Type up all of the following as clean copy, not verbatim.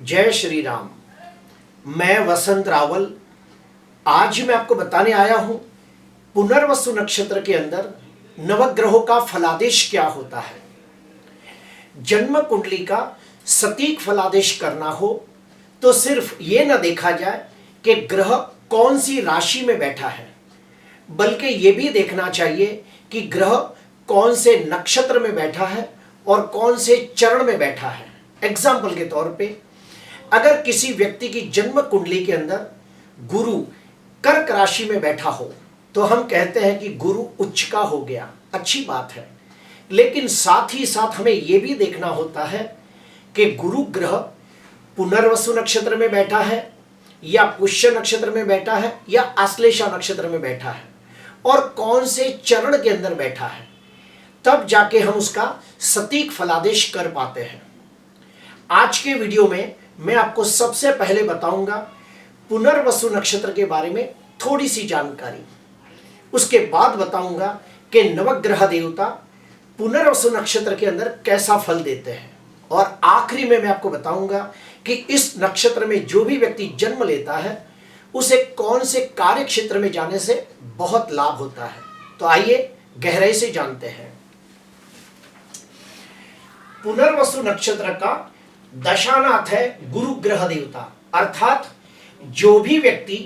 जय श्री राम। मैं वसंत रावल आज मैं आपको बताने आया हूं पुनर्वसु नक्षत्र के अंदर नवग्रहों का फलादेश क्या होता है। जन्म कुंडली का सटीक फलादेश करना हो तो सिर्फ ये न देखा जाए कि ग्रह कौन सी राशि में बैठा है, बल्कि ये भी देखना चाहिए कि ग्रह कौन से नक्षत्र में बैठा है और कौन से चरण में बैठा है। एग्जाम्पल के तौर पे अगर किसी व्यक्ति की जन्म कुंडली के अंदर गुरु कर्क राशि में बैठा हो तो हम कहते हैं कि गुरु उच्च का हो गया, अच्छी बात है। लेकिन साथ ही साथ हमें यह भी देखना होता है कि गुरु ग्रह पुनर्वसु नक्षत्र में बैठा है या पुष्य नक्षत्र में बैठा है या आश्लेषा नक्षत्र में बैठा है और कौन से चरण के अंदर बैठा है, तब जाके हम उसका सटीक फलादेश कर पाते हैं। आज के वीडियो में मैं आपको सबसे पहले बताऊंगा पुनर्वसु नक्षत्र के बारे में थोड़ी सी जानकारी। उसके बाद बताऊंगा कि नवग्रह देवता पुनर्वसु नक्षत्र के अंदर कैसा फल देते हैं और आखिरी में मैं आपको बताऊंगा कि इस नक्षत्र में जो भी व्यक्ति जन्म लेता है उसे कौन से कार्य क्षेत्र में जाने से बहुत लाभ होता है। तो आइए गहराई से जानते हैं। पुनर्वसु नक्षत्र का दशानाथ है गुरु ग्रह देवता, अर्थात जो भी व्यक्ति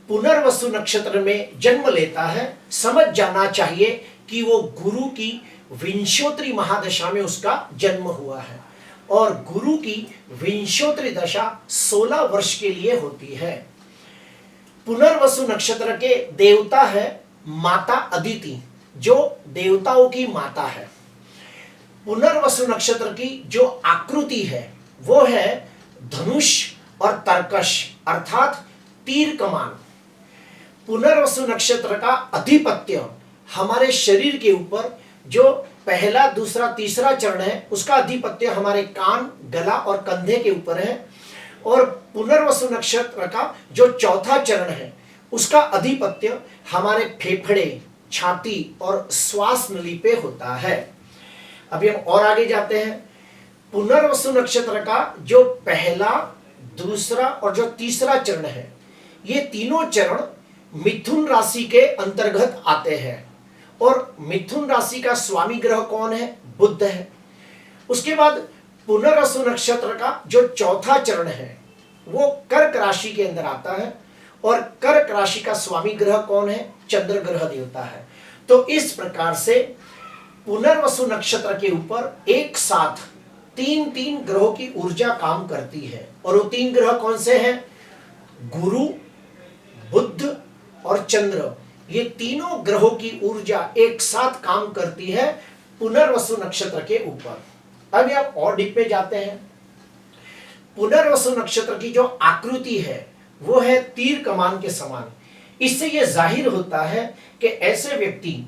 पुनर्वसु नक्षत्र में जन्म लेता है समझ जाना चाहिए कि वो गुरु की विंशोत्तरी महादशा में उसका जन्म हुआ है और गुरु की विंशोत्तरी दशा 16 वर्ष के लिए होती है। पुनर्वसु नक्षत्र के देवता है माता अदिति, जो देवताओं की माता है। पुनर्वसु नक्षत्र की जो आकृति है वो है धनुष और तरकश, अर्थात तीर कमान। पुनर्वसु नक्षत्र का अधिपत्य हमारे शरीर के ऊपर जो पहला दूसरा तीसरा चरण है उसका अधिपत्य हमारे कान, गला और कंधे के ऊपर है और पुनर्वसु नक्षत्र का जो चौथा चरण है उसका अधिपत्य हमारे फेफड़े, छाती और श्वास नली पे होता है। अभी हम और आगे जाते हैं। पुनर्वसु नक्षत्र का जो पहला, दूसरा और जो तीसरा चरण है ये तीनों चरण मिथुन राशि के अंतर्गत आते हैं और मिथुन राशि का स्वामी ग्रह कौन है? बुध है। उसके बाद पुनर्वसु नक्षत्र का जो चौथा चरण है वो कर्क राशि के अंदर आता है और कर्क राशि का स्वामी ग्रह कौन है? चंद्र ग्रह देवता है। तो इस प्रकार से पुनर्वसु नक्षत्र के ऊपर एक साथ तीन ग्रहों की ऊर्जा काम करती है और वो तीन ग्रह कौन से हैं? गुरु, बुध और चंद्र। ये तीनों ग्रहों की ऊर्जा एक साथ काम करती है पुनर्वसु नक्षत्र के ऊपर। अब आप और डीप में जाते हैं। पुनर्वसु नक्षत्र की जो आकृति है वो है तीर कमान के समान। इससे यह जाहिर होता है कि ऐसे व्यक्ति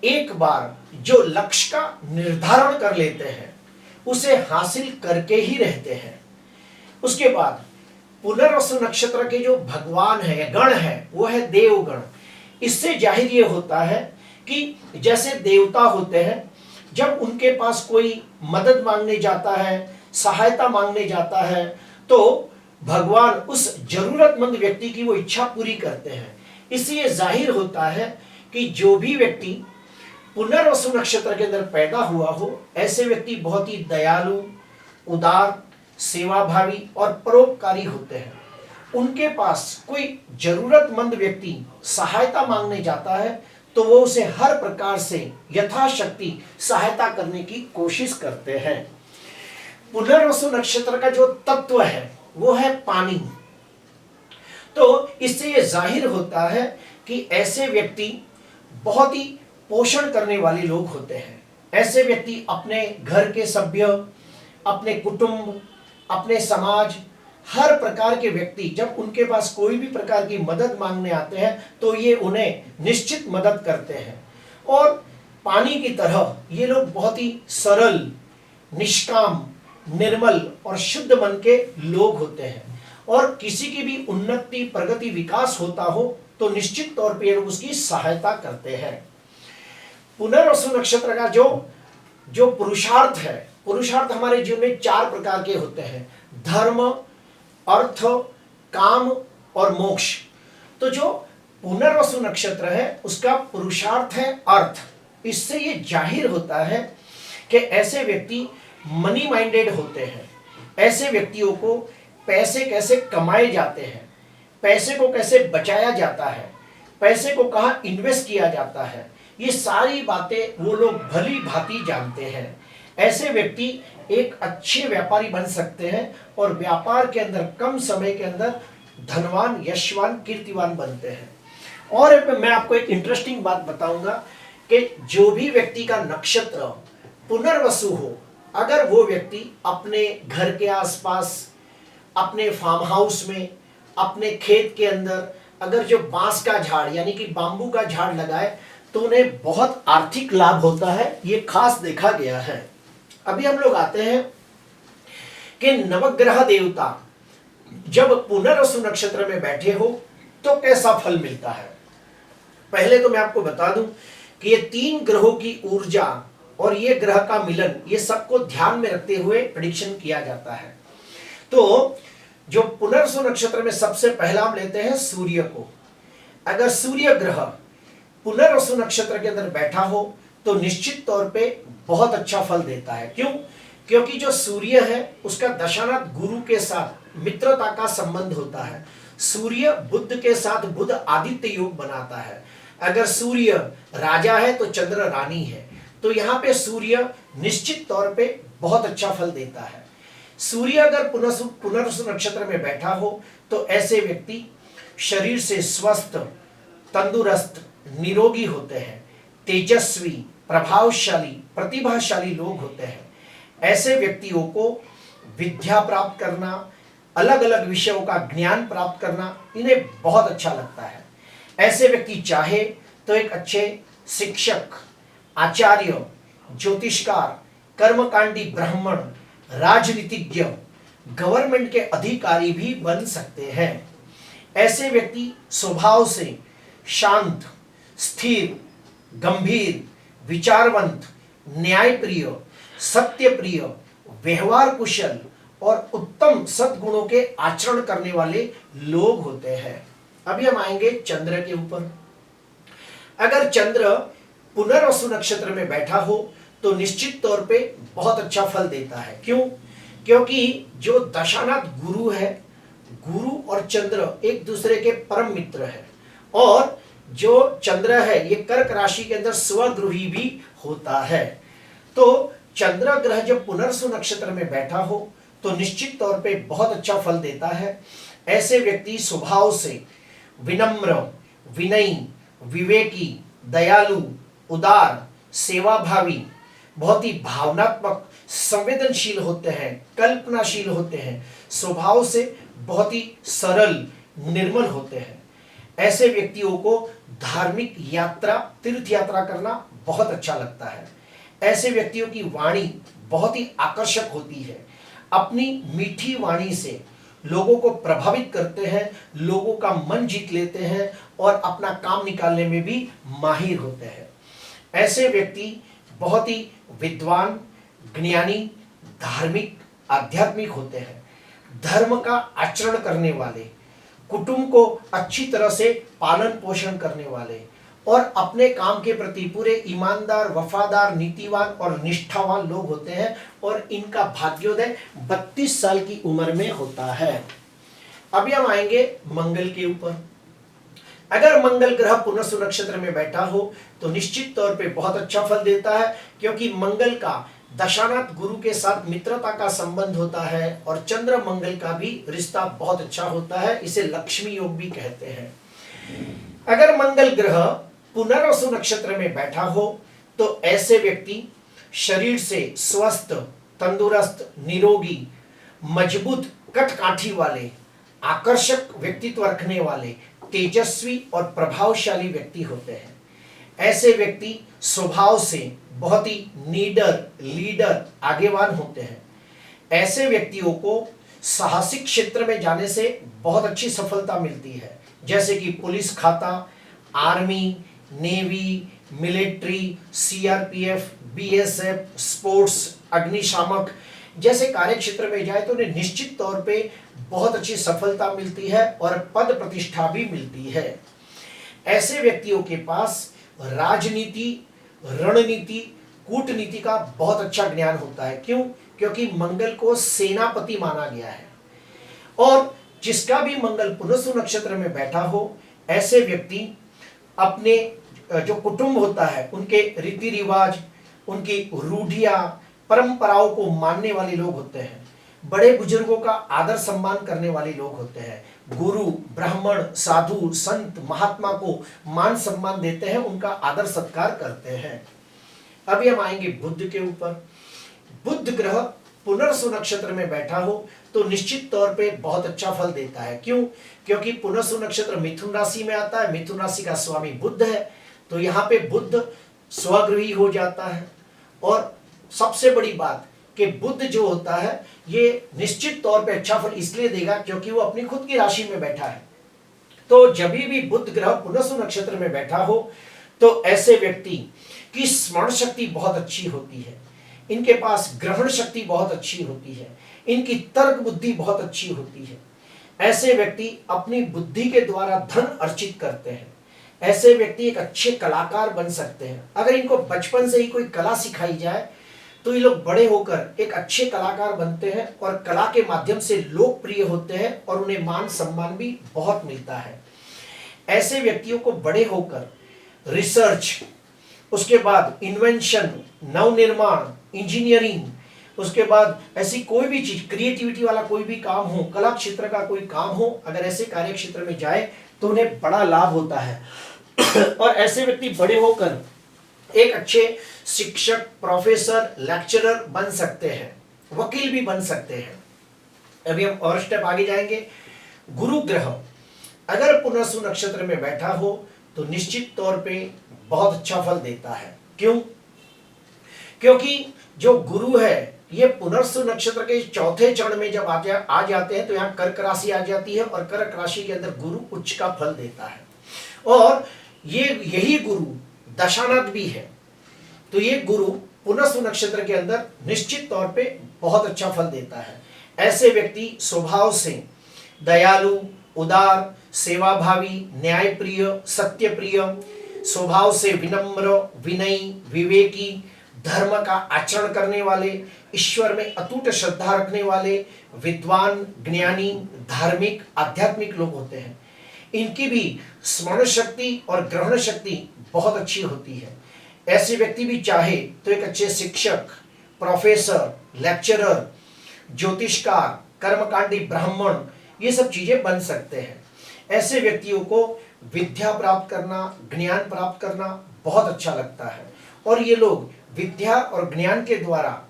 एक बार जो लक्ष्य का निर्धारण कर लेते हैं उसे हासिल करके ही रहते हैं। उसके बाद पुनर्वसु नक्षत्र के जो भगवान है, गण है, वो है देवगण। इससे जाहिर ये होता है कि जैसे देवता होते हैं, जब उनके पास कोई मदद मांगने जाता है, सहायता मांगने जाता है, तो भगवान उस जरूरतमंद व्यक्ति की वो इच्छा पूरी करते हैं। इससे जाहिर होता है कि जो भी व्यक्ति पुनर्वसु नक्षत्र के अंदर पैदा हुआ हो ऐसे व्यक्ति बहुत ही दयालु, उदार, सेवाभावी और परोपकारी होते हैं। उनके पास कोई जरूरतमंद व्यक्ति सहायता मांगने जाता है तो वो उसे हर प्रकार से यथाशक्ति सहायता करने की कोशिश करते हैं। पुनर्वसु नक्षत्र का जो तत्व है वो है पानी। तो इससे ये जाहिर होता है कि ऐसे व्यक्ति बहुत ही पोषण करने वाले लोग होते हैं। ऐसे व्यक्ति अपने घर के सभ्य, अपने कुटुंब, अपने समाज, हर प्रकार के व्यक्ति जब उनके पास कोई भी प्रकार की मदद मांगने आते हैं तो ये उन्हें निश्चित मदद करते हैं। और पानी की तरह ये लोग बहुत ही सरल, निष्काम, निर्मल और शुद्ध मन के लोग होते हैं और किसी की भी उन्नति, प्रगति, विकास होता हो तो निश्चित तौर पर ये लोग उसकी सहायता करते हैं। पुनर्वसु नक्षत्र का जो पुरुषार्थ है, पुरुषार्थ हमारे जीवन में 4 प्रकार के होते हैं। धर्म, अर्थ, काम और मोक्ष। तो जो पुनर्वसु नक्षत्र है उसका पुरुषार्थ है अर्थ। इससे ये जाहिर होता है कि ऐसे व्यक्ति मनी माइंडेड होते हैं। ऐसे व्यक्तियों को पैसे कैसे कमाए जाते हैं, पैसे को कैसे बचाया जाता है, पैसे को कहाँ इन्वेस्ट किया जाता है, ये सारी बातें वो लोग भली भांति जानते हैं। ऐसे व्यक्ति एक अच्छे व्यापारी बन सकते हैं और व्यापार के अंदर कम समय के अंदर धनवान, यशवान, कीर्तिवान बनते हैं। और मैं आपको एक इंटरेस्टिंग बात बताऊंगा कि जो भी व्यक्ति का नक्षत्र पुनर्वसु हो, अगर वो व्यक्ति अपने घर के आसपास, अपने फार्म हाउस में, अपने खेत के अंदर अगर जो बांस का झाड़ यानी कि बांबू का झाड़ लगाए तो उन्हें बहुत आर्थिक लाभ होता है। ये खास देखा गया है। अभी हम लोग आते हैं कि नवग्रह देवता जब पुनर्वसु नक्षत्र में बैठे हो तो कैसा फल मिलता है। पहले तो मैं आपको बता दूं कि ये 3 ग्रहों की ऊर्जा और ये ग्रह का मिलन, ये सबको ध्यान में रखते हुए प्रेडिक्शन किया जाता है। तो जो पुनर्वसु नक्षत्र में सबसे पहला हम लेते हैं सूर्य को। अगर सूर्य ग्रह पुनर्वसु नक्षत्र के अंदर बैठा हो तो निश्चित तौर पे बहुत अच्छा फल देता है। क्यों? क्योंकि जो सूर्य है उसका दशानाथ गुरु के साथ मित्रता का संबंध होता है। सूर्य बुध के साथ बुध आदित्य योग बनाता है। अगर सूर्य राजा है तो चंद्र रानी है। तो यहाँ पे सूर्य निश्चित तौर पे बहुत अच्छा फल देता है। सूर्य अगर पुनर्वसु नक्षत्र में बैठा हो तो ऐसे व्यक्ति शरीर से स्वस्थ, तंदुरुस्त, निरोगी होते हैं, तेजस्वी, प्रभावशाली, प्रतिभाशाली लोग होते हैं। ऐसे व्यक्तियों को विद्या प्राप्त करना, अलग अलग विषयों का ज्ञान प्राप्त करना इन्हें बहुत अच्छा लगता है। ऐसे व्यक्ति चाहे तो एक अच्छे शिक्षक, आचार्य, ज्योतिषकार, कर्मकांडी ब्राह्मण, राजनीतिज्ञ, गवर्नमेंट के अधिकारी भी बन सकते हैं। ऐसे व्यक्ति स्वभाव से शांत, स्थिर, गंभीर, विचारवंत, न्यायप्रिय, सत्यप्रिय, व्यवहार कुशल और उत्तम सद्गुणों के आचरण करने वाले लोग होते हैं। अभी हम आएंगे चंद्र के ऊपर। अगर चंद्र पुनर्वसु नक्षत्र में बैठा हो तो निश्चित तौर पे बहुत अच्छा फल देता है। क्यों? क्योंकि जो दशानाथ गुरु है, गुरु और चंद्र एक दूसरे के परम मित्र है। और जो चंद्र है ये कर्क राशि के अंदर स्वगृही भी होता है। तो चंद्र ग्रह जब पुनर्वसु नक्षत्र में बैठा हो तो निश्चित तौर पे बहुत अच्छा फल देता है। ऐसे व्यक्ति स्वभाव से विनम्र, विनयी, विवेकी, दयालु, उदार, सेवाभावी, बहुत ही भावनात्मक, संवेदनशील होते हैं, कल्पनाशील होते हैं, स्वभाव से बहुत ही सरल, निर्मल होते हैं। ऐसे व्यक्तियों को धार्मिक यात्रा, तीर्थ यात्रा करना बहुत अच्छा लगता है। ऐसे व्यक्तियों की वाणी बहुत ही आकर्षक होती है। अपनी मीठी वाणी से लोगों को प्रभावित करते हैं, लोगों का मन जीत लेते हैं और अपना काम निकालने में भी माहिर होते हैं। ऐसे व्यक्ति बहुत ही विद्वान, ज्ञानी, धार्मिक, आध्यात्मिक होते हैं। धर्म का आचरण करने वाले, कुटुंब को अच्छी तरह से पालन पोषण करने वाले और अपने काम के प्रति पूरे ईमानदार, वफादार, नीतिवान और निष्ठावान लोग होते हैं। और इनका भाग्योदय 32 साल की उम्र में होता है। अभी हम आएंगे मंगल के ऊपर। अगर मंगल ग्रह पुनर्वसु नक्षत्र में बैठा हो तो निश्चित तौर पे बहुत अच्छा फल देता है। क्योंकि मंगल का दशानाथ गुरु के साथ मित्रता का संबंध होता है और चंद्र मंगल का भी रिश्ता बहुत अच्छा होता है। इसे लक्ष्मी योग भी कहते हैं। अगर मंगल ग्रह पुनर्वसु नक्षत्र में बैठा हो तो ऐसे व्यक्ति शरीर से स्वस्थ, तंदुरुस्त, निरोगी, मजबूत कटकाठी वाले, आकर्षक व्यक्तित्व रखने वाले, तेजस्वी और प्रभावशाली व्यक्ति होते हैं। ऐसे व्यक्ति स्वभाव से बहुत ही लीडर, आगेवान होते हैं। ऐसे व्यक्तियों को साहसिक क्षेत्र में जाने से बहुत अच्छी सफलता मिलती है, जैसे कि पुलिस खाता, army, navy, military, CRPF, BSF, sports, अग्निशामक, जैसे कार्य क्षेत्र में जाए तो उन्हें निश्चित तौर पे बहुत अच्छी सफलता मिलती है और पद प्रतिष्ठा भी मिलती है। ऐसे व्यक्तियों के पास राजनीति, रणनीति, कूटनीति का बहुत अच्छा ज्ञान होता है। क्यों? क्योंकि मंगल को सेनापति माना गया है। और जिसका भी मंगल पुनर्वसु नक्षत्र में बैठा हो, ऐसे व्यक्ति अपने जो कुटुंब होता है उनके रीति रिवाज, उनकी रूढ़ियां, परंपराओं को मानने वाले लोग होते हैं। बड़े बुजुर्गों का आदर सम्मान करने वाले लोग होते हैं। गुरु, ब्राह्मण, साधु, संत, महात्मा को मान सम्मान देते हैं, उनका आदर सत्कार करते हैं। अभी हम आएंगे बुध के ऊपर। बुध ग्रह पुनर्वसु नक्षत्र में बैठा हो तो निश्चित तौर पे बहुत अच्छा फल देता है। क्यों? क्योंकि पुनर्वसु नक्षत्र मिथुन राशि में आता है, मिथुन राशि का स्वामी बुध है, तो यहाँ पे बुध स्वगृही हो जाता है। और सबसे बड़ी बात कि बुध जो होता है ये निश्चित तौर पे अच्छा फल इसलिए देगा क्योंकि वो अपनी खुद की राशि में बैठा है। तो जब भी बुध ग्रह पुनर्वसु नक्षत्र में बैठा हो तो ऐसे व्यक्ति की स्मरण शक्ति बहुत अच्छी होती है, इनके पास ग्रहण शक्ति बहुत अच्छी होती है, इनकी तर्क बुद्धि बहुत अच्छी होती है। ऐसे व्यक्ति अपनी बुद्धि के द्वारा धन अर्जित करते हैं। ऐसे व्यक्ति एक अच्छे कलाकार बन सकते हैं। अगर इनको बचपन से ही कोई कला सिखाई जाए तो ये लोग बड़े होकर एक अच्छे कलाकार बनते हैं और कला के माध्यम से लोकप्रिय होते हैं और उन्हें मान सम्मान भी बहुत मिलता है। ऐसे व्यक्तियों को बड़े होकर रिसर्च, उसके बाद इन्वेंशन, नवनिर्माण, इंजीनियरिंग, उसके बाद ऐसी कोई भी चीज, क्रिएटिविटी वाला कोई भी काम हो, कला क्षेत्र का कोई काम हो, अगर ऐसे कार्य क्षेत्र में जाए तो उन्हें बड़ा लाभ होता है। और ऐसे व्यक्ति बड़े होकर एक अच्छे शिक्षक, प्रोफेसर, लेक्चरर बन सकते हैं, वकील भी बन सकते हैं। अभी हम और स्टेप आगे जाएंगे। गुरु ग्रह अगर पुनर्वसु नक्षत्र में बैठा हो तो निश्चित तौर पे बहुत अच्छा फल देता है। क्यों? क्योंकि जो गुरु है ये पुनर्वसु नक्षत्र के चौथे चरण में जब आ जाते हैं तो यहाँ कर्क राशि आ जाती है और कर्क राशि के अंदर गुरु उच्च का फल देता है। और ये यही गुरु दशानाथ भी है, तो ये गुरु पुनर्वसु नक्षत्र के अंदर निश्चित तौर पे बहुत अच्छा फल देता है। ऐसे व्यक्ति स्वभाव से दयालु, उदार, सेवाभावी, न्यायप्रिय, सत्यप्रिय, स्वभाव से विनम्र, विनयी, विवेकी, धर्म का आचरण करने वाले, ईश्वर में अटूट श्रद्धा रखने वाले, विद्वान, ज्ञानी, धार्मिक, आध्यात्मिक लोग होते हैं। इनकी भी स्मरण शक्ति और ग्रहण शक्ति बहुत अच्छी होती है। ऐसे व्यक्ति भी चाहे तो एक अच्छे शिक्षक, प्रोफेसर, लेक्चरर, ज्योतिषकार, कर्मकांडी ब्राह्मण, ये सब चीजें बन सकते हैं। ऐसे व्यक्तियों को विद्या प्राप्त करना, ज्ञान प्राप्त करना बहुत अच्छा लगता है और ये लोग विद्या और ज्ञान के द्वारा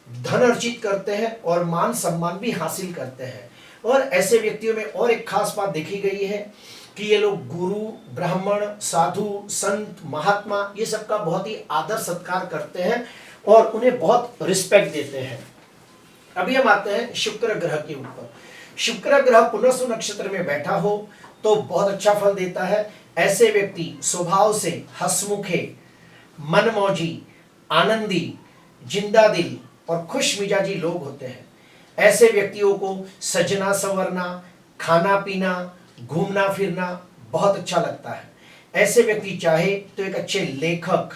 धन अर्जित करते हैं और मान सम्मान भी हासिल करते हैं। और ऐसे व्यक्तियों में और एक खास बात देखी गई है कि ये लोग गुरु, ब्राह्मण, साधु, संत, महात्मा, ये सब का बहुत ही आदर सत्कार करते हैं और उन्हें बहुत रिस्पेक्ट देते हैं। अभी हम आते हैं शुक्र ग्रह के ऊपर। शुक्र ग्रह पुनर्वसु नक्षत्र में बैठा हो तो बहुत अच्छा फल देता है। ऐसे व्यक्ति स्वभाव से हंसमुखे, मनमौजी, आनंदी, जिंदा दिल और खुश मिजाजी लोग होते हैं। ऐसे व्यक्तियों को सजना संवरना, खाना पीना, घूमना फिरना बहुत अच्छा लगता है। ऐसे व्यक्ति चाहे तो एक अच्छे लेखक,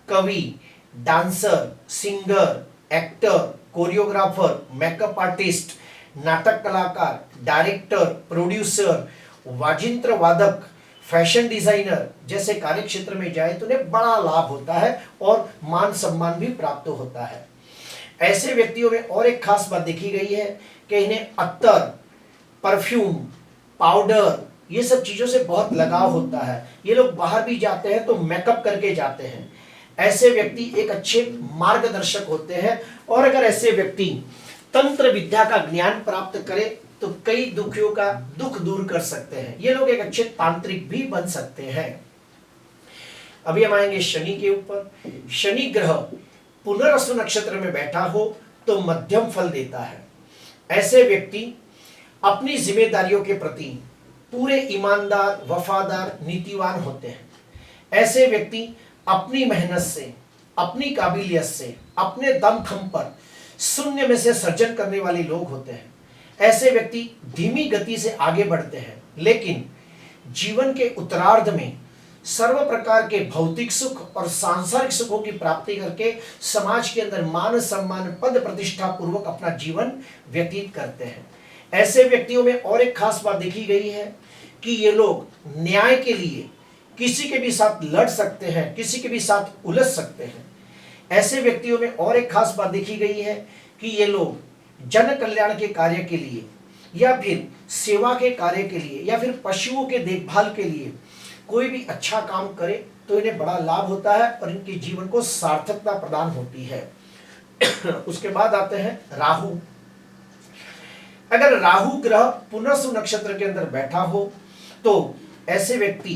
कवि, dancer, singer, actor, choreographer, makeup artist, नाटक कलाकार, डायरेक्टर, प्रोड्यूसर, वाजिंत्र वादक, फैशन डिजाइनर जैसे कार्य क्षेत्र में जाए तो उन्हें बड़ा लाभ होता है और मान सम्मान भी प्राप्त होता है। ऐसे व्यक्तियों में और एक खास बात देखी गई है कि इन्हें अत्तर, परफ्यूम, पाउडर, ये सब चीजों से बहुत लगाव होता है। ये लोग बाहर भी जाते हैं तो मेकअप करके जाते हैं। ऐसे व्यक्ति एक अच्छे मार्गदर्शक होते हैं और अगर ऐसे व्यक्ति तंत्र विद्या का ज्ञान प्राप्त करे तो कई दुखियों का दुख दूर कर सकते हैं। ये लोग एक अच्छे तांत्रिक भी बन सकते हैं। अभी हम आएंगे शनि के ऊपर। शनि ग्रह पुनर्वसु नक्षत्र में बैठा हो तो मध्यम फल देता है। ऐसे व्यक्ति अपनी जिम्मेदारियों के प्रति पूरे ईमानदार, वफादार, नीतिवान होते हैं। ऐसे व्यक्ति अपनी मेहनत से, अपनी काबिलियत से, अपने दम खम पर शून्य में से सर्जन करने वाले लोग होते हैं। ऐसे व्यक्ति धीमी गति से आगे बढ़ते हैं, लेकिन जीवन के उत्तरार्ध में सर्व प्रकार के भौतिक सुख और सांसारिक सुखों की प्राप्ति करके समाज के अंदर मान सम्मान पद प्रतिष्ठा पूर्वक अपना जीवन व्यतीत करते हैं। ऐसे व्यक्तियों में और एक खास बात देखी गई है कि ये लोग न्याय के लिए किसी के भी साथ लड़ सकते हैं, किसी के भी साथ उलझ सकते हैं। ऐसे व्यक्तियों में और एक खास बात देखी गई है कि ये लोग जन कल्याण के कार्य के लिए या फिर सेवा के कार्य के लिए या फिर पशुओं के देखभाल के लिए कोई भी अच्छा काम करे तो इन्हें बड़ा लाभ होता है और इनके जीवन को सार्थकता प्रदान होती है। उसके बाद आते हैं राहु। अगर राहु ग्रह पुनर्वसु नक्षत्र के अंदर बैठा हो तो ऐसे व्यक्ति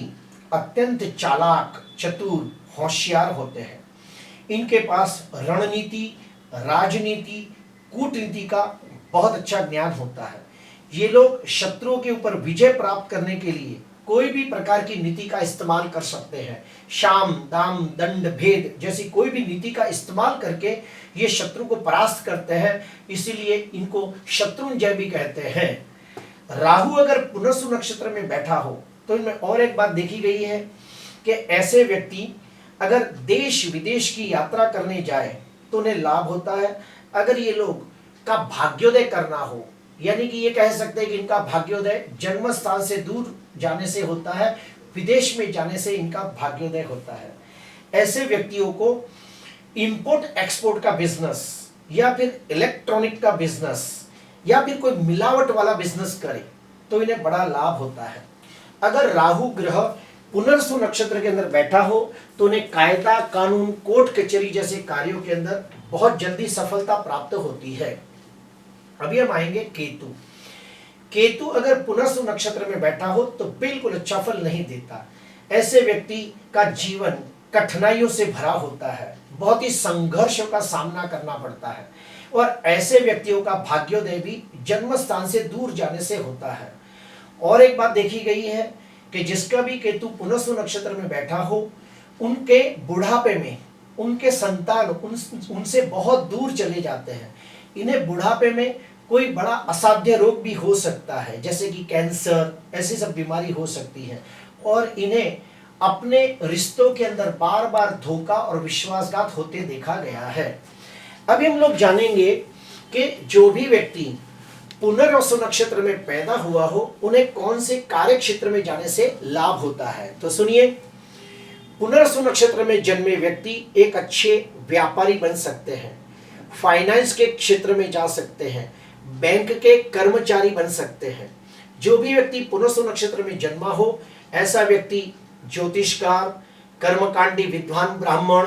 अत्यंत चालाक, चतुर, होशियार होते हैं। इनके पास रणनीति, राजनीति, कूटनीति का बहुत अच्छा ज्ञान होता है। ये लोग शत्रुओं के ऊपर विजय प्राप्त करने के लिए कोई भी प्रकार की नीति का इस्तेमाल कर सकते हैं। शाम, दाम, दंड, भेद जैसी कोई भी नीति का इस्तेमाल करके ये शत्रु को परास्त करते हैं, इसीलिए इनको शत्रुंजय भी कहते हैं। राहु अगर पुनर्वसु नक्षत्र में बैठा हो तो इनमें और एक बात देखी गई है कि ऐसे व्यक्ति अगर देश विदेश की यात्रा करने जाए तो उन्हें लाभ होता है। अगर ये लोग का भाग्योदय करना हो, यानी कि ये कह सकते हैं कि इनका भाग्योदय जन्म स्थान से दूर जाने से होता है, विदेश में जाने से इनका भाग्योदय होता है। ऐसे व्यक्तियों को इंपोर्ट एक्सपोर्ट का बिजनेस या फिर इलेक्ट्रॉनिक का बिजनेस या फिर कोई मिलावट वाला बिजनेस करे तो इन्हें बड़ा लाभ होता है। अगर राहु ग्रह पुनर्वसु नक्षत्र के अंदर बैठा हो तो उन्हें कायदा, कानून, कोर्ट कचहरी जैसे कार्यों के अंदर बहुत जल्दी सफलता प्राप्त होती है। अभी हम आएंगे केतु। केतु अगर पुनर्वसु नक्षत्र में बैठा हो तो बिल्कुल अच्छा फल नहीं देता। ऐसे व्यक्ति का जीवन कठिनाइयों से भरा होता है, बहुत ही संघर्षों का सामना करना पड़ता है और ऐसे व्यक्तियों का भाग्योदय भी जन्म स्थान से दूर जाने से होता है। और एक बात देखी गई है कि जिसका भी केतु पुनर्वसु नक्षत्र में बैठा हो, उनके बुढ़ापे में उनके संतान उनसे बहुत दूर चले जाते हैं। इन्हें बुढ़ापे में कोई बड़ा असाध्य रोग भी हो सकता है, जैसे कि कैंसर, ऐसी सब बीमारी हो सकती है और इन्हें अपने रिश्तों के अंदर बार बार धोखा और विश्वासघात होते देखा गया है। अभी हम लोग जानेंगे कि जो भी व्यक्ति पुनर्वसु नक्षत्र में पैदा हुआ हो उन्हें कौन से कार्य क्षेत्र में जाने से लाभ होता है। तो सुनिए, पुनर्वसु नक्षत्र में जन्मे व्यक्ति एक अच्छे व्यापारी बन सकते हैं, फाइनेंस के क्षेत्र में जा सकते हैं, बैंक के कर्मचारी बन सकते हैं। जो भी व्यक्ति पुनर्वसु नक्षत्र में जन्मा हो ऐसा व्यक्ति ज्योतिषकार, कर्मकांडी विद्वान ब्राह्मण,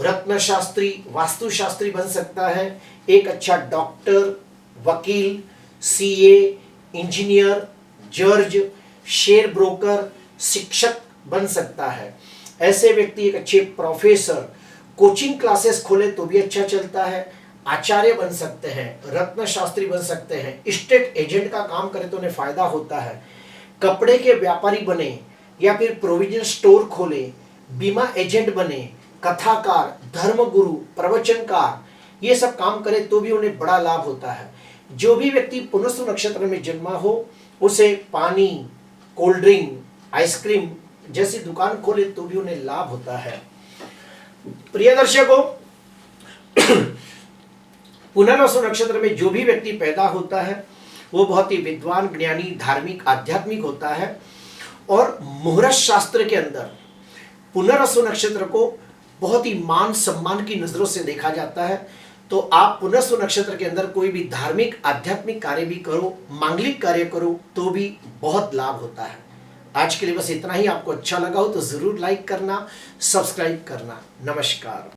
रत्नशास्त्री, वास्तुशास्त्री बन सकता है। एक अच्छा डॉक्टर, वकील, सीए, इंजीनियर, जज, शेयर ब्रोकर, शिक्षक बन सकता है। ऐसे व्यक्ति एक अच्छे प्रोफेसर, कोचिंग क्लासेस खोले तो भी अच्छा चलता है, आचार्य बन सकते हैं, रत्नशास्त्री बन सकते हैं, स्टेट एजेंट का काम करे तो उन्हें फायदा होता है, कपड़े के व्यापारी बने या फिर प्रोविजन स्टोर खोले, बीमा एजेंट बने, कथाकार, धर्मगुरु, प्रवचनकार, ये सब काम करे तो भी उन्हें बड़ा लाभ होता है। जो भी व्यक्ति पुनर्वसु नक्षत्र में जन्मा हो उसे पानी, कोल्ड ड्रिंक, आइसक्रीम जैसी दुकान खोले तो भी उन्हें लाभ होता है। प्रिय दर्शकों, पुनर्वसु नक्षत्र में जो भी व्यक्ति पैदा होता है वो बहुत ही विद्वान, ज्ञानी, धार्मिक, आध्यात्मिक होता है और मुहूर्त शास्त्र के अंदर पुनर्वसु नक्षत्र को बहुत ही मान सम्मान की नजरों से देखा जाता है। तो आप पुनर्वसु नक्षत्र के अंदर कोई भी धार्मिक, आध्यात्मिक कार्य भी करो, मांगलिक कार्य करो तो भी बहुत लाभ होता है। आज के लिए बस इतना ही। आपको अच्छा लगा हो तो जरूर लाइक करना, सब्सक्राइब करना। नमस्कार।